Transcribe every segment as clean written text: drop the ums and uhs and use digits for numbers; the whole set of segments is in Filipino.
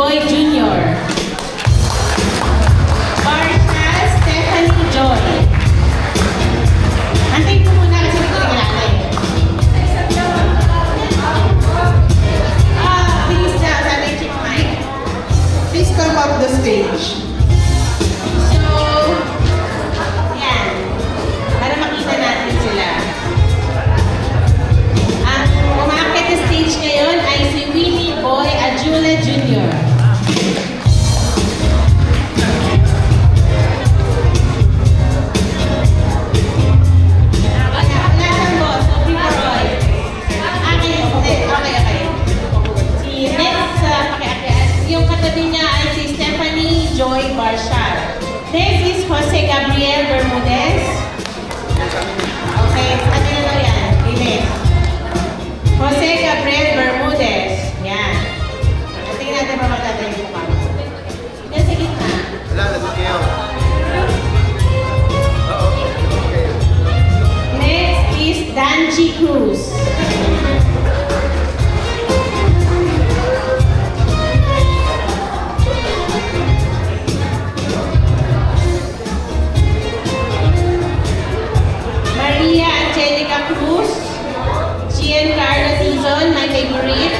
Boy Jr. Marshall Stephanie Joy. Antayin ko muna kasi hindi ko kilala eh. Please na, sabi Chief Mike. Please come up the stage. So, yan. Para makita natin sila. Ang umakit sa stage ngayon ay si Winnie Boy Ajula Jr. Yung katabi niya ay si Stephanie Joy Marshall. Next is Jose Gabriel Bermudez. Okay, ano na daw yan? Ilis. Jose Gabriel Bermudez. Yan. Tingnan natin pa magtatayo yung mukha. Yan sa gitna. Wala, nandun kayo. Next is Danji Cruz. Maria Angelica Cruz. Giancarlo Tizon, my favorite.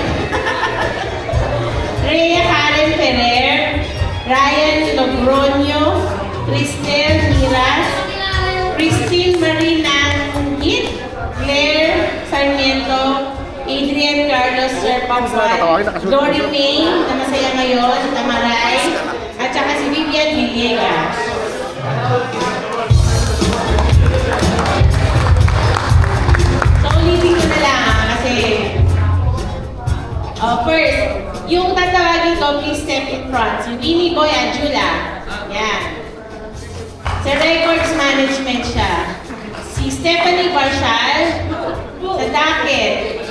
Rhea Karen Ferrer. Ryan Logroño. Cristel Miras. Christine Marie Nangit. Claire Sarmiento. Adrian Carlos Serpagwan. Dory May, na masaya ngayon. Tamaray. At saka si Vivian Villegas. So, ulitin ko na lang kasi first, yung tatawagin ko, please step in front. Si Winnie Boy Ajula. Yan. Sa records management siya. Si Stephanie Marshall sa docket.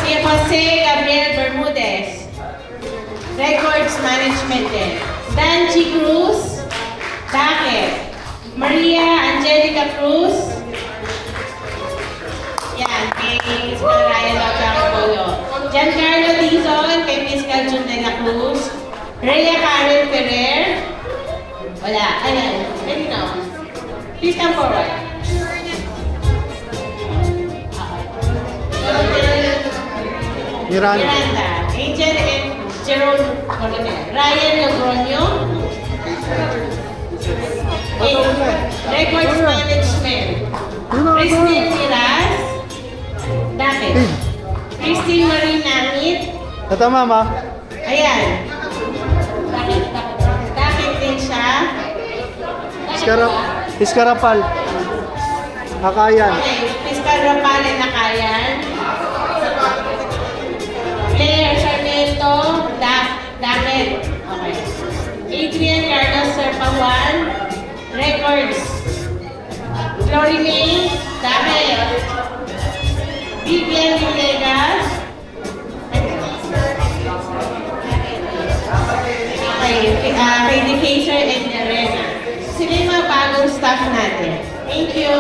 Si Jose Gabriel Bermudez. Records management din. Danji Cruz. Docket. Maria Angelica Cruz. Yan, kay Fiscal Ryan Lacapolo. Giancarlo Tizon, kay Fiscal Jun de la Cruz. Rhea Karen Ferrer. Wala, ayan, ready now. Please come forward. Miranda. Angel and Jerome Coronel. Ryan Logroño. Records Management. Christine Miras. Dapat. Christine Marie Nangit. Ito, mama. Ayan. Dapat din siya. Iskarapal. Hakayan. Okay. Fiscal Rapal and Nakayan. Claire Sarmiento. Dapat. Okay. Adrian Carlos Serpawan. Records. Glory May. Dapat. Vivian Villegas. Kay Decatur and Arena. Sila yung mga bagong staff natin. Thank you!